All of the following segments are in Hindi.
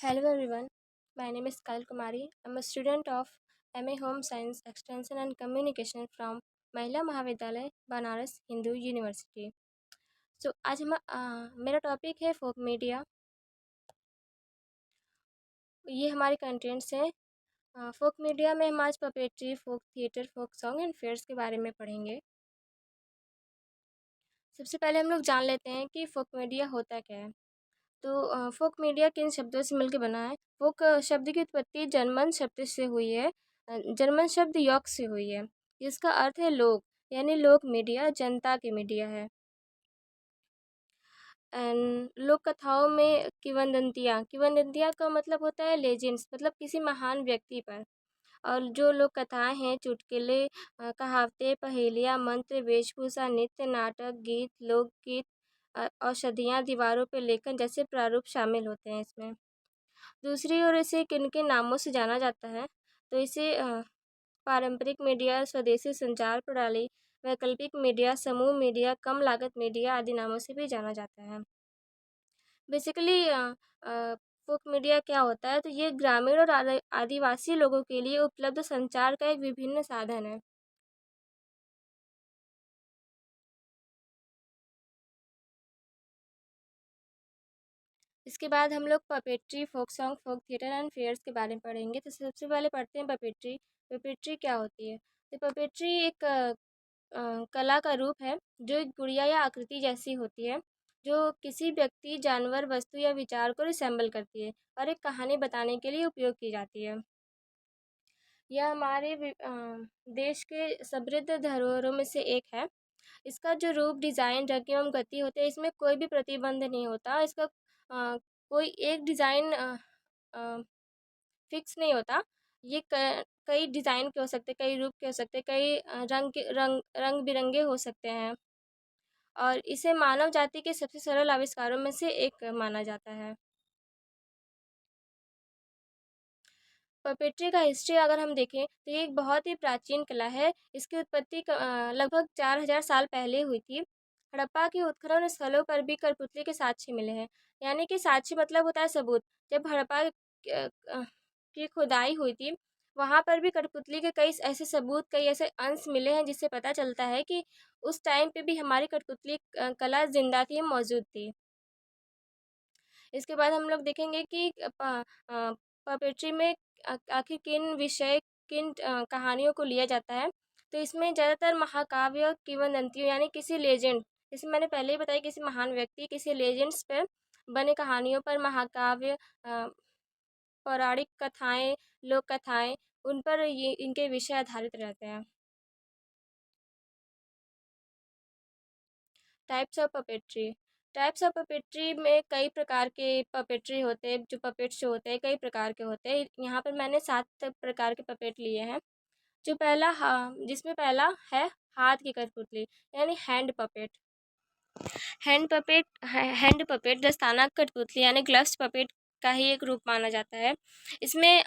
Hello everyone, my name is Kyle Kumari. I'm a student of MA Home Science Extension and Communication from महिला महाविद्यालय बनारस हिंदू यूनिवर्सिटी। आज मेरा टॉपिक है फोक मीडिया। ये हमारे कंटेंट्स हैं। फोक मीडिया में हम आज puppetry, folk theatre, folk song and fairs के बारे में पढ़ेंगे। सबसे पहले हम लोग जान लेते हैं कि फोक मीडिया होता क्या है। तो फोक मीडिया किन शब्दों से मिलकर बना है। फोक शब्द की उत्पत्ति जर्मन शब्द से हुई है। जर्मन शब्द यॉक से हुई है, जिसका अर्थ है लोग, यानी लोक मीडिया जनता की मीडिया है। एंड लोक कथाओं में किंवदंतियाँ का मतलब होता है लेजेंड्स, मतलब किसी महान व्यक्ति पर। और जो लोक कथाएँ हैं चुटकुले, कहावतें, पहेलियाँ, मंत्र, वेशभूषा, नृत्य, नाटक, गीत, लोकगीत, औषधियाँ, दीवारों पे लेखन जैसे प्रारूप शामिल होते हैं इसमें। दूसरी ओर इसे किन-किन नामों से जाना जाता है, तो इसे पारंपरिक मीडिया, स्वदेशी संचार प्रणाली, वैकल्पिक मीडिया, समूह मीडिया, कम लागत मीडिया आदि नामों से भी जाना जाता है। बेसिकली फोक मीडिया क्या होता है, तो ये ग्रामीण और आदिवासी लोगों के लिए उपलब्ध संचार का एक विभिन्न साधन है। इसके बाद हम लोग puppetry, folk song, folk theatre and fairs के बारे में पढ़ेंगे। तो सबसे पहले पढ़ते हैं पपेट्री। पपेट्री क्या होती है? तो पपेट्री एक कला का रूप है जो एक गुड़िया या आकृति जैसी होती है, जो किसी व्यक्ति, जानवर, वस्तु या विचार को रिसेंबल करती है और एक कहानी बताने के लिए उपयोग की जाती है। यह हमारे देश के समृद्ध धरोहरों में से एक है। इसका जो रूप, डिज़ाइन, रंग एवं गति होते हैं, इसमें कोई भी प्रतिबंध नहीं होता। इसका कोई एक डिज़ाइन फिक्स नहीं होता। ये कई डिज़ाइन के हो सकते हैं, कई रूप के हो सकते हैं, कई रंग बिरंगे हो सकते हैं और इसे मानव जाति के सबसे सरल आविष्कारों में से एक माना जाता है। पपेट्री का हिस्ट्री अगर हम देखें तो ये एक बहुत ही प्राचीन कला है। इसकी उत्पत्ति लगभग 4000 साल पहले हुई थी। हड़प्पा के उत्खनन स्थलों पर भी कठपुतली के साक्ष्य मिले हैं, यानी कि साक्ष्य मतलब होता है सबूत। जब हड़प्पा की खुदाई हुई थी, वहाँ पर भी कठपुतली के कई ऐसे सबूत, कई ऐसे अंश मिले हैं, जिससे पता चलता है कि उस टाइम पे भी हमारी कठपुतली कला जिंदा थी, मौजूद थी। इसके बाद हम लोग देखेंगे कि पपेट्री में आखिर किन विषय, किन कहानियों को लिया जाता है। तो इसमें ज़्यादातर महाकाव्य, किंवदंतियों यानी किसी लेजेंड, जैसे मैंने पहले ही बताया, किसी महान व्यक्ति, किसी लेजेंड्स पर बने कहानियों पर, महाकाव्य, पौराणिक कथाएं, लोक कथाएं, उन पर ये इनके विषय आधारित रहते हैं। Types of puppetry. Types of puppetry में कई प्रकार के पपेट्री होते हैं। जो पपेट्स जो होते हैं कई प्रकार के होते हैं। यहाँ पर मैंने 7 प्रकार के पपेट लिए हैं। जो पहला जिसमें पहला है हाथ की कठपुतली, यानी हैंड पपेट। हैंड पपेट दस्ताना कठपुतली यानी ग्लव्स पपेट का ही एक रूप माना जाता है। इसमें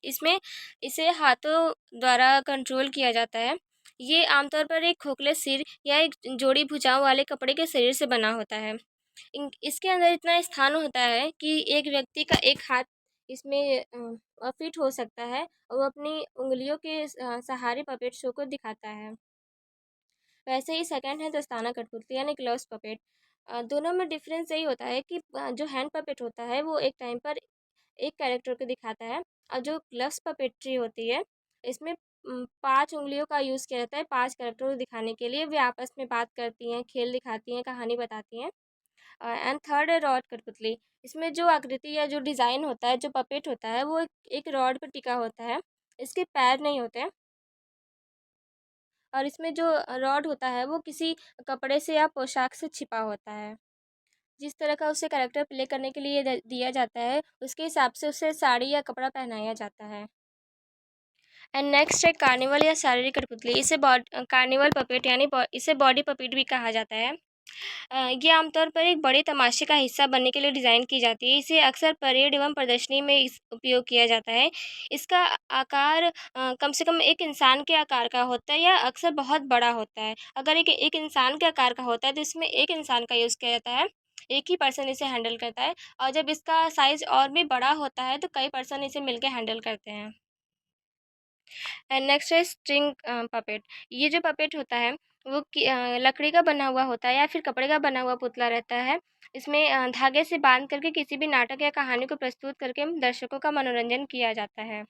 इसमें इसे हाथों द्वारा कंट्रोल किया जाता है। ये आमतौर पर एक खोखले सिर या एक जोड़ी भुजाओं वाले कपड़े के शरीर से बना होता है। इसके अंदर इतना स्थान होता है कि एक व्यक्ति का एक हाथ इसमें फिट हो सकता है और वो अपनी उंगलियों के सहारे पपेट शो को दिखाता है। वैसे ही सेकंड है दस्ताना कठपुतली यानी ग्लव्स पपेट। दोनों में डिफरेंस यही होता है कि जो हैंड पपेट होता है वो एक टाइम पर एक कैरेक्टर को दिखाता है, और जो ग्लव्स पपेट्री होती है इसमें 5 उँगलियों का यूज़ किया जाता है 5 कैरेक्टर को दिखाने के लिए। वे आपस में बात करती हैं, खेल दिखाती हैं, कहानी बताती हैं। एंड थर्ड है रॉड कठपुतली। इसमें जो आकृति या जो डिज़ाइन होता है, जो पपेट होता है, वो एक रॉड पर टिका होता है। इसके पैर नहीं होते हैं और इसमें जो रॉड होता है वो किसी कपड़े से या पोशाक से छिपा होता है। जिस तरह का उसे कैरेक्टर प्ले करने के लिए दिया जाता है, उसके हिसाब से उसे साड़ी या कपड़ा पहनाया जाता है। एंड नेक्स्ट है कार्निवल या शारीरिक कठपुतली। इसे कार्निवल पपेट यानी इसे बॉडी पपेट भी कहा जाता है। ये आमतौर पर एक बड़े तमाशे का हिस्सा बनने के लिए डिज़ाइन की जाती है। इसे अक्सर परेड एवं प्रदर्शनी में उपयोग किया जाता है। इसका आकार कम से कम एक इंसान के आकार का होता है या अक्सर बहुत बड़ा होता है। अगर एक एक इंसान के आकार का होता है तो इसमें एक इंसान का यूज़ किया जाता है। एक ही पर्सन इसे हैंडल करता है, और जब इसका साइज़ और भी बड़ा होता है तो कई पर्सन इसे मिलके हैंडल करते हैं। एंड नेक्स्ट है स्ट्रिंग पपेट। ये जो पपेट होता है वो लकड़ी का बना हुआ होता है या फिर कपड़े का बना हुआ पुतला रहता है। इसमें धागे से बांध करके किसी भी नाटक या कहानी को प्रस्तुत करके दर्शकों का मनोरंजन किया जाता है।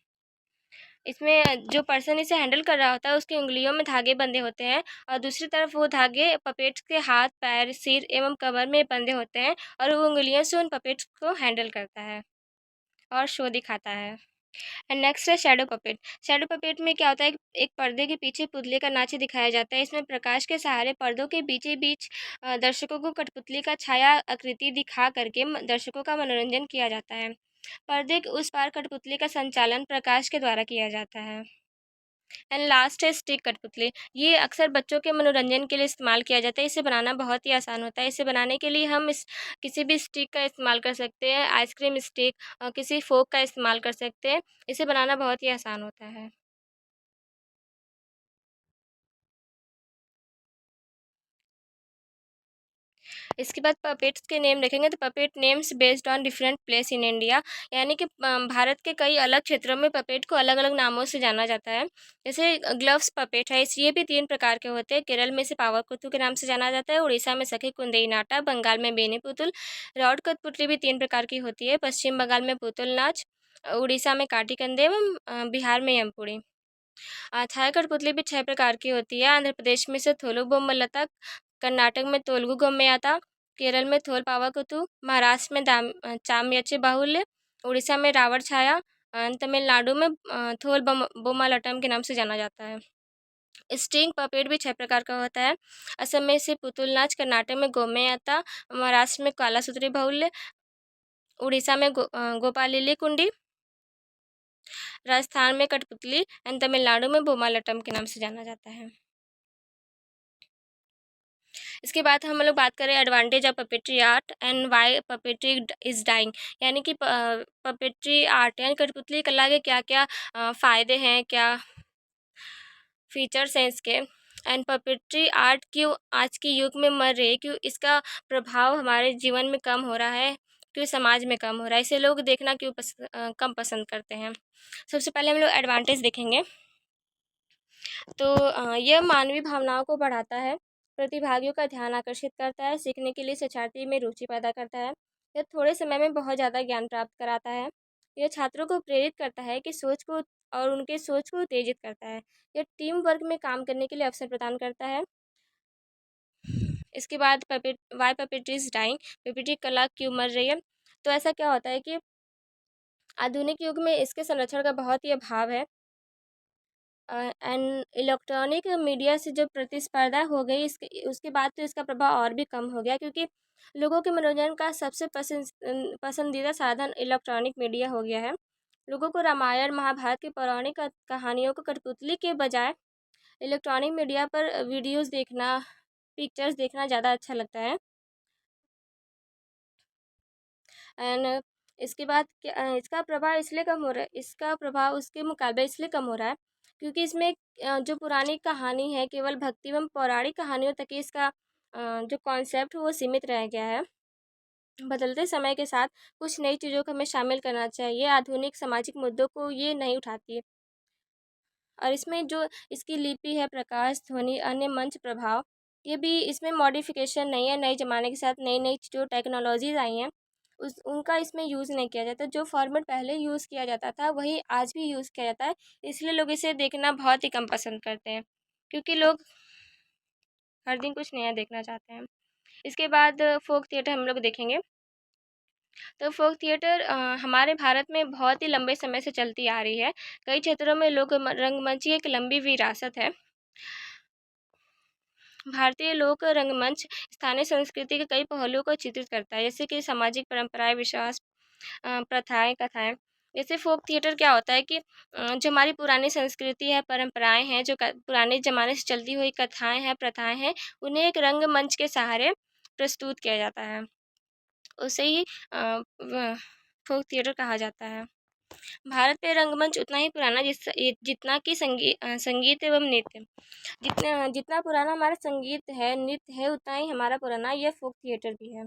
इसमें जो पर्सन इसे हैंडल कर रहा होता है उसकी उँगलियों में धागे बंधे होते हैं, और दूसरी तरफ वो धागे पपेट्स के हाथ, पैर, सिर एवं कमर में बंधे होते हैं, और वो उँगलियों से उन पपेट्स को हैंडल करता है और शो दिखाता है। एंड नेक्स्ट है शैडो पपेट। शैडो पपेट में क्या होता है, एक पर्दे के पीछे पुतले का नाच दिखाया जाता है। इसमें प्रकाश के सहारे पर्दों के बीचे बीच दर्शकों को कठपुतली का छाया आकृति दिखा करके दर्शकों का मनोरंजन किया जाता है। पर्दे के उस पार कठपुतली का संचालन प्रकाश के द्वारा किया जाता है। एंड लास्ट है स्टिक कठपुतली। ये अक्सर बच्चों के मनोरंजन के लिए इस्तेमाल किया जाता है। इसे बनाना बहुत ही आसान होता है। इसे बनाने के लिए हम इस किसी भी स्टिक का इस्तेमाल कर सकते हैं, आइसक्रीम स्टिक, किसी फोक का इस्तेमाल कर सकते हैं। इसे बनाना बहुत ही आसान होता है। इसके बाद पपेट्स के नेम देखेंगे तो puppet names based on different place in India, यानी कि भारत के कई अलग क्षेत्रों में पपेट को अलग अलग नामों से जाना जाता है। जैसे ग्लव्स पपेट है, इस ये भी 3 प्रकार के होते हैं। केरल में इसे पावरकुत्तू के नाम से जाना जाता है, उड़ीसा में सखी कुंदेई नाटा, बंगाल में बेनी पुतुल। रॉड कठपुतली भी 3 प्रकार की होती है। पश्चिम बंगाल में पुतुल नाच, उड़ीसा में काटीकंदे एवं बिहार में यमपुरी। थाई कठपुतली भी 6 प्रकार की होती है। आंध्र प्रदेश में इसे थोलु बोम्मलता, कर्नाटक में तेलुगु गोम्मयाता, केरल में थोल पावाकुतु, महाराष्ट्र में चामयचे बाहुल्य, उड़ीसा में रावण छाया, तमिलनाडु में थोल बोमालटम के नाम से जाना जाता है। स्टिंग पपेट भी 6 प्रकार का होता है। असम में इसे पुतुल नाच, कर्नाटक में गोम्मयाता, महाराष्ट्र में कालासूत्री बाहुल्य, उड़ीसा में गोपालिली कुंडी, राजस्थान में कठपुतली एंड तमिलनाडु में बोमालटम के नाम से जाना जाता है। इसके बाद हम लोग बात करें advantage of puppetry art and why puppetry is dying, यानी कि पपेट्री आर्ट यानी कठपुतली कला के क्या क्या फ़ायदे हैं, क्या फीचर्स हैं इसके, एंड पपेट्री आर्ट क्यों आज के युग में मर रही है, क्यों इसका प्रभाव हमारे जीवन में कम हो रहा है, क्यों समाज में कम हो रहा है, इसे लोग देखना क्यों कम पसंद करते हैं। सबसे पहले हम लोग एडवांटेज देखेंगे। तो यह मानवीय भावनाओं को बढ़ाता है, प्रतिभागियों का ध्यान आकर्षित करता है, सीखने के लिए शिक्षार्थी में रुचि पैदा करता है। यह थोड़े समय में बहुत ज़्यादा ज्ञान प्राप्त कराता है। यह छात्रों को प्रेरित करता है कि सोच को और उनके सोच को उत्तेजित करता है। यह टीम वर्क में काम करने के लिए अवसर प्रदान करता है। इसके बाद why puppetry is dying, puppetry कला क्यों मर रही है। तो ऐसा क्या होता है कि आधुनिक युग में इसके संरक्षण का बहुत ही अभाव है। एंड इलेक्ट्रॉनिक मीडिया से जो प्रतिस्पर्धा हो गई इसके उसके बाद तो इसका प्रभाव और भी कम हो गया, क्योंकि लोगों के मनोरंजन का सबसे पसंदीदा साधन इलेक्ट्रॉनिक मीडिया हो गया है। लोगों को रामायण महाभारत की पौराणिक कहानियों को कठपुतली के बजाय इलेक्ट्रॉनिक मीडिया पर वीडियोस देखना, पिक्चर्स देखना ज़्यादा अच्छा लगता है। एंड इसके बाद इसका प्रभाव इसलिए कम हो रहा है, इसका प्रभाव उसके मुकाबले इसलिए कम हो रहा है क्योंकि इसमें जो पुरानी कहानी है केवल भक्ति एवं पौराणिक कहानियों तक ही इसका जो कॉन्सेप्ट वो सीमित रह गया है। बदलते समय के साथ कुछ नई चीज़ों को हमें शामिल करना चाहिए। आधुनिक सामाजिक मुद्दों को ये नहीं उठाती, और इसमें जो इसकी लिपि है, प्रकाश, ध्वनि, अन्य मंच प्रभाव, ये भी इसमें मॉडिफिकेशन नहीं है। नए ज़माने के साथ नई नई जो टेक्नोलॉजीज़ आई हैं उस उनका इसमें यूज़ नहीं किया जाता। जो फॉर्मेट पहले यूज़ किया जाता था वही आज भी यूज़ किया जाता है, इसलिए लोग इसे देखना बहुत ही कम पसंद करते हैं, क्योंकि लोग हर दिन कुछ नया देखना चाहते हैं। इसके बाद फोक थिएटर हम लोग देखेंगे। तो फोक थिएटर हमारे भारत में बहुत ही लंबे समय से चलती आ रही है। कई क्षेत्रों में लोग रंगमंच की एक लंबी विरासत है। भारतीय लोक रंगमंच स्थानीय संस्कृति के कई पहलुओं को चित्रित करता है, जैसे कि सामाजिक परंपराएं, विश्वास, प्रथाएं, कथाएं। जैसे फोक थिएटर क्या होता है कि जो हमारी पुरानी संस्कृति है, परंपराएं हैं, जो पुराने ज़माने से चलती हुई कथाएं हैं, प्रथाएं हैं, उन्हें एक रंगमंच के सहारे प्रस्तुत किया जाता है। उसे ही फोक थिएटर कहा जाता है। भारत में रंगमंच उतना ही पुराना जितना कि संगीत एवं नृत्य, जितना जितना पुराना हमारा संगीत है, नृत्य है, उतना ही हमारा पुराना यह फोक थिएटर भी है।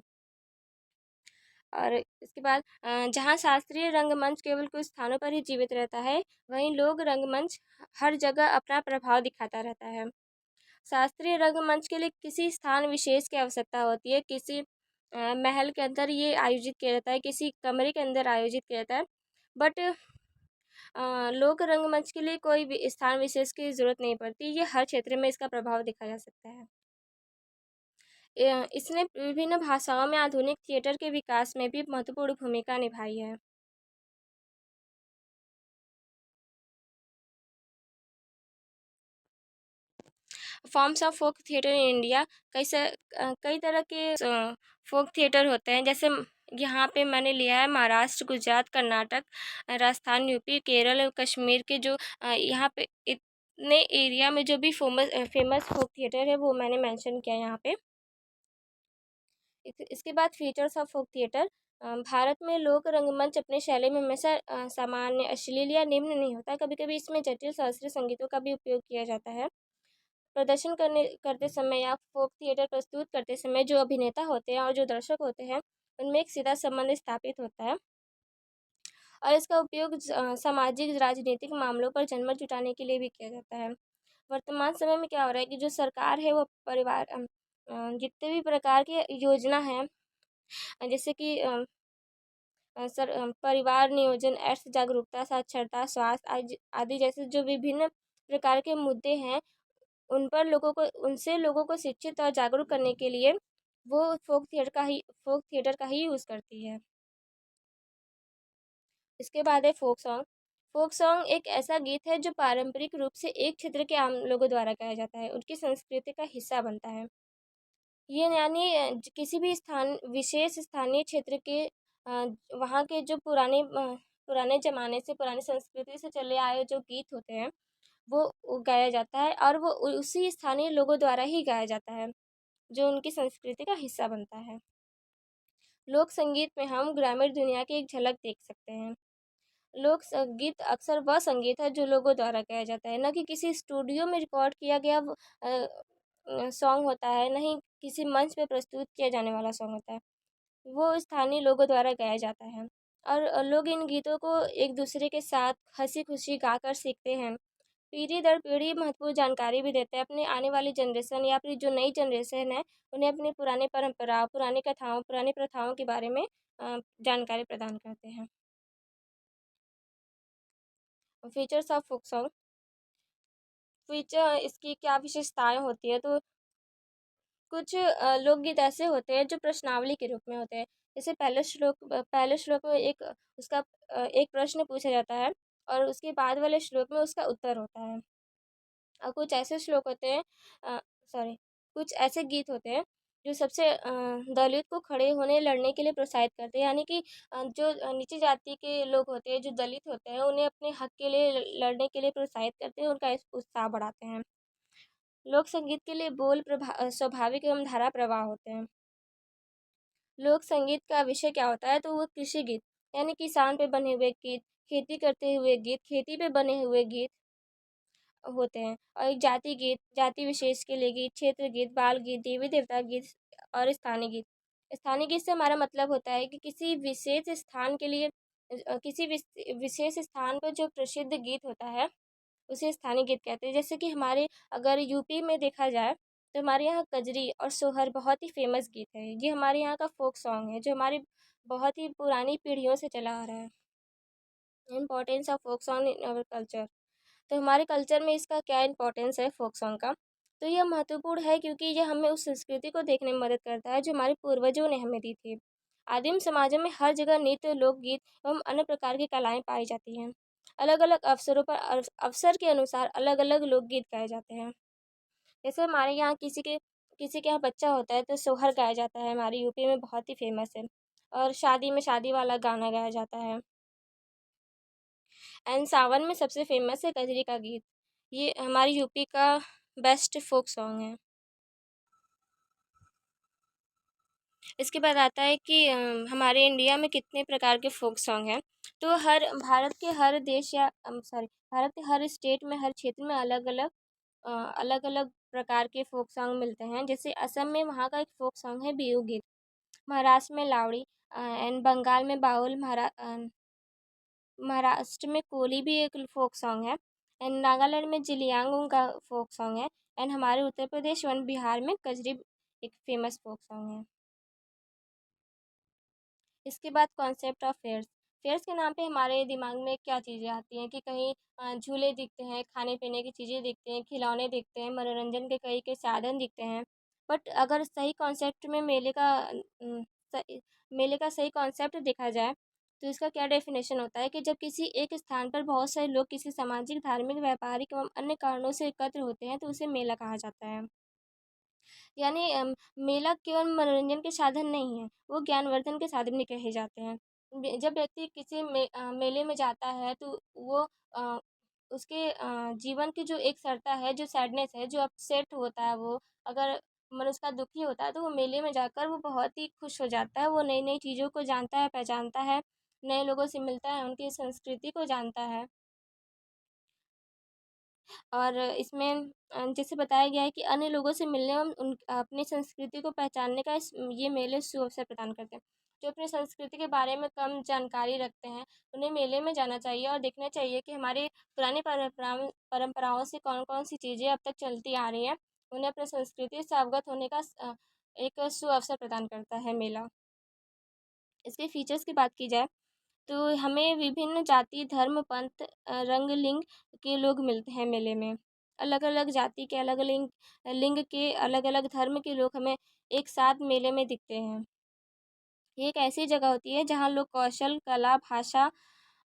और इसके बाद जहाँ शास्त्रीय रंगमंच केवल कुछ स्थानों पर ही जीवित रहता है, वहीं लोक रंगमंच हर जगह अपना प्रभाव दिखाता रहता है। शास्त्रीय रंगमंच के लिए किसी स्थान विशेष की आवश्यकता होती है, किसी महल के अंदर ये आयोजित किया जाता है, किसी कमरे के अंदर आयोजित किया जाता है। बट लोक रंगमंच के लिए कोई भी स्थान विशेष की ज़रूरत नहीं पड़ती, ये हर क्षेत्र में इसका प्रभाव देखा जा सकता है। इसने विभिन्न भाषाओं में आधुनिक थिएटर के विकास में भी महत्वपूर्ण भूमिका निभाई है। Forms of folk theatre in India, कई तरह के फोक थिएटर होते हैं। जैसे यहाँ पे मैंने लिया है महाराष्ट्र, गुजरात, कर्नाटक, राजस्थान, यूपी, केरल और कश्मीर के जो यहाँ पे इतने एरिया में जो भी फेमस फोक थिएटर है वो मैंने मेंशन किया है यहाँ पे। इसके बाद फीचर्स ऑफ फोक थिएटर। भारत में लोक रंगमंच अपने शैली में हमेशा सामान्य, अश्लील या निम्न नहीं होता। कभी कभी इसमें जटिल शास्त्रीय संगीतों का भी उपयोग किया जाता है। प्रदर्शन करते समय या फोक थिएटर प्रस्तुत करते समय जो अभिनेता होते हैं और जो दर्शक होते हैं, उनमें एक सीधा संबंध स्थापित होता है और इसका उपयोग सामाजिक राजनीतिक मामलों पर जनमत जुटाने के लिए भी किया जाता है। वर्तमान समय में क्या हो रहा है कि जो सरकार है वो परिवार जितने भी प्रकार की योजना है, जैसे कि परिवार नियोजन, एड्स जागरूकता, साक्षरता, स्वास्थ्य आदि जैसे जो विभिन्न प्रकार के मुद्दे हैं, उनसे लोगों को शिक्षित और जागरूक करने के लिए वो फोक थिएटर का ही यूज़ करती है। इसके बाद है फोक सॉन्ग। फोक सॉन्ग एक ऐसा गीत है जो पारंपरिक रूप से एक क्षेत्र के आम लोगों द्वारा गाया जाता है, उनकी संस्कृति का हिस्सा बनता है। ये यानी किसी भी विशेष स्थानीय क्षेत्र के वहाँ के जो पुराने ज़माने से, पुरानी संस्कृति से चले आए जो गीत होते हैं, वो गाया जाता है और वो उसी स्थानीय लोगों द्वारा ही गाया जाता है, जो उनकी संस्कृति का हिस्सा बनता है। लोक संगीत में हम ग्रामीण दुनिया की एक झलक देख सकते हैं। लोक संगीत अक्सर वह संगीत है जो लोगों द्वारा गाया जाता है, न कि किसी स्टूडियो में रिकॉर्ड किया गया सॉन्ग होता है, न ही किसी मंच पे प्रस्तुत किया जाने वाला सॉन्ग होता है। वो स्थानीय लोगों द्वारा गाया जाता है और लोग इन गीतों को एक दूसरे के साथ हंसी खुशी गाकर सीखते हैं। पीढ़ी दर पीढ़ी महत्वपूर्ण जानकारी भी देते हैं। अपने आने वाली जनरेशन या फिर जो नई जनरेशन है, उन्हें अपनी पुरानी परंपरा, पुरानी कथाओं, पुरानी प्रथाओं के बारे में जानकारी प्रदान करते हैं। Features of folk song. Feature इसकी क्या विशेषताएं होती है, तो कुछ लोकगीत ऐसे होते हैं जो प्रश्नावली के रूप में होते हैं। जैसे पहले श्लोक में एक प्रश्न पूछा जाता है और उसके बाद वाले श्लोक में उसका उत्तर होता है। और कुछ ऐसे श्लोक होते हैं, सॉरी, कुछ ऐसे गीत होते हैं जो सबसे दलित को खड़े होने लड़ने के लिए प्रोत्साहित करते हैं। यानी कि जो नीची जाति के लोग होते हैं, जो दलित होते हैं, उन्हें अपने हक के लिए लड़ने के लिए प्रोत्साहित करते हैं, उनका उत्साह बढ़ाते हैं। लोक संगीत के लिए बोल स्वाभाविक एवं धारा प्रवाह होते हैं। लोक संगीत का विषय क्या होता है, तो वो कृषि गीत, यानी किसान पे बने हुए गीत, खेती करते हुए गीत, खेती पे बने हुए गीत होते हैं। और एक जाति गीत, जाति विशेष के लिए गीत, क्षेत्र गीत, बाल गीत, देवी देवता गीत और स्थानीय गीत। स्थानीय गीत से हमारा मतलब होता है कि किसी विशेष स्थान के लिए किसी विशेष स्थान पर जो प्रसिद्ध गीत होता है, उसे स्थानीय गीत कहते हैं। जैसे कि हमारे अगर यूपी में देखा जाए, तो हमारे यहाँ कजरी और सोहर बहुत ही फेमस गीत है। ये हमारे यहाँ का फोक सॉन्ग है, जो हमारी बहुत ही पुरानी पीढ़ियों से चला आ रहा है। Importance of folk song in our culture. तो हमारे कल्चर में इसका क्या इम्पोर्टेंस है फोक सॉन्ग का, तो यह महत्वपूर्ण है क्योंकि यह हमें उस संस्कृति को देखने में मदद करता है जो हमारे पूर्वजों ने हमें दी थी। आदिम समाजों में हर जगह नृत्य, लोकगीत एवं अन्य प्रकार की कलाएं पाई जाती हैं। अलग अलग अवसरों पर अवसर के अनुसार अलग अलग लोकगीत गाए जाते हैं। जैसे हमारे यहाँ किसी के यहाँ बच्चा होता है तो सोहर गाया जाता है, हमारे यूपी में बहुत ही फेमस है। और शादी में शादी वाला गाना गाया जाता है। एंड सावन में सबसे फेमस है कजरी का गीत। ये हमारी यूपी का बेस्ट फोक सॉन्ग है। इसके बाद आता है कि हमारे इंडिया में कितने प्रकार के फोक सॉन्ग हैं। तो भारत के हर देश या भारत के हर स्टेट में, हर क्षेत्र में अलग अलग प्रकार के फोक सॉन्ग मिलते हैं। जैसे असम में वहाँ का एक फोक सॉन्ग है बिहू गीत, महाराष्ट्र में लावड़ी, एंड बंगाल में बाउल, महाराष्ट्र में कोली भी एक फोक सॉन्ग है, एंड नागालैंड में जिलियांग का फोक सॉन्ग है, एंड हमारे उत्तर प्रदेश एवं बिहार में कजरी एक फेमस फोक सॉन्ग है। इसके बाद कॉन्सेप्ट ऑफ फेयर्स। फेयर्स के नाम पे हमारे दिमाग में क्या चीज़ें आती हैं कि कहीं झूले दिखते हैं, खाने पीने की चीज़ें दिखते हैं, खिलौने दिखते हैं, मनोरंजन के कई कई साधन दिखते हैं। बट अगर सही कॉन्सेप्ट में मेले का सही कॉन्सेप्ट देखा जाए तो इसका क्या डेफिनेशन होता है कि जब किसी एक स्थान पर बहुत सारे लोग किसी सामाजिक, धार्मिक, व्यापारिक एवं अन्य कारणों से एकत्र होते हैं तो उसे मेला कहा जाता है। यानी मेला केवल मनोरंजन के साधन नहीं है, वो ज्ञानवर्धन के साधन भी कहे जाते हैं। जब व्यक्ति किसी मेले में जाता है तो वो उसके जीवन की जो एक सरता है, जो सैडनेस है, जो अपसेट होता है, वो अगर मन उसका दुखी होता है तो वो मेले में जाकर वो बहुत ही खुश हो जाता है। वो नई नई चीज़ों को जानता है, पहचानता है, नए लोगों से मिलता है, उनकी संस्कृति को जानता है। और इसमें जैसे बताया गया है कि अन्य लोगों से मिलने एवं उन अपनी संस्कृति को पहचानने का ये मेले सुअवसर प्रदान करते हैं। जो अपनी संस्कृति के बारे में कम जानकारी रखते हैं, उन्हें मेले में जाना चाहिए और देखना चाहिए कि हमारी पुरानी परंपराओं से कौन-कौन सी चीज़ें अब तक चलती आ रही हैं। उन्हें अपनी संस्कृति से अवगत होने का एक सुअवसर प्रदान करता है मेला। इसके फीचर्स की बात की जाए तो हमें विभिन्न जाति, धर्म, पंथ, रंग, लिंग के लोग मिलते हैं मेले में। अलग-अलग जाति के, अलग लिंग लिंग के, अलग-अलग धर्म के लोग हमें एक साथ मेले में दिखते हैं। ये एक ऐसी जगह होती है जहाँ लोग कौशल, कला, भाषा,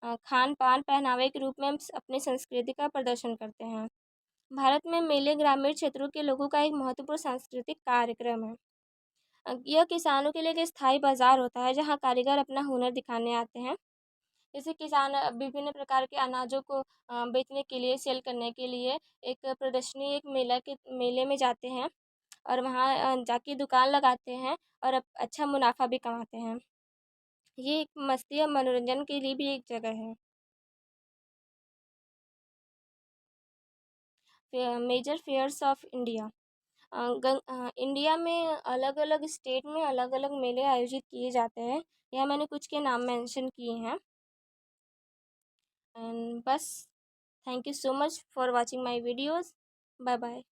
खान-पान, पहनावे के रूप में अपनी संस्कृति का प्रदर्शन करते हैं। भारत में मेले ग्रामीण क्षेत्रों के लोगों का एक महत्वपूर्ण सांस्कृतिक कार्यक्रम है। यह किसानों के लिए एक स्थायी बाज़ार होता है जहाँ कारीगर अपना हुनर दिखाने आते हैं। जैसे किसान विभिन्न प्रकार के अनाजों को बेचने के लिए, सेल करने के लिए एक प्रदर्शनी, एक मेले में जाते हैं और वहाँ जाके दुकान लगाते हैं और अच्छा मुनाफ़ा भी कमाते हैं। ये एक मस्ती और मनोरंजन के लिए भी एक जगह है। Major fairs of India. India में अलग-अलग स्टेट में अलग-अलग मेले आयोजित किए जाते हैं। यहाँ मैंने कुछ के नाम मेंशन किए हैं। एंड बस, thank you so much for watching my videos. Bye bye.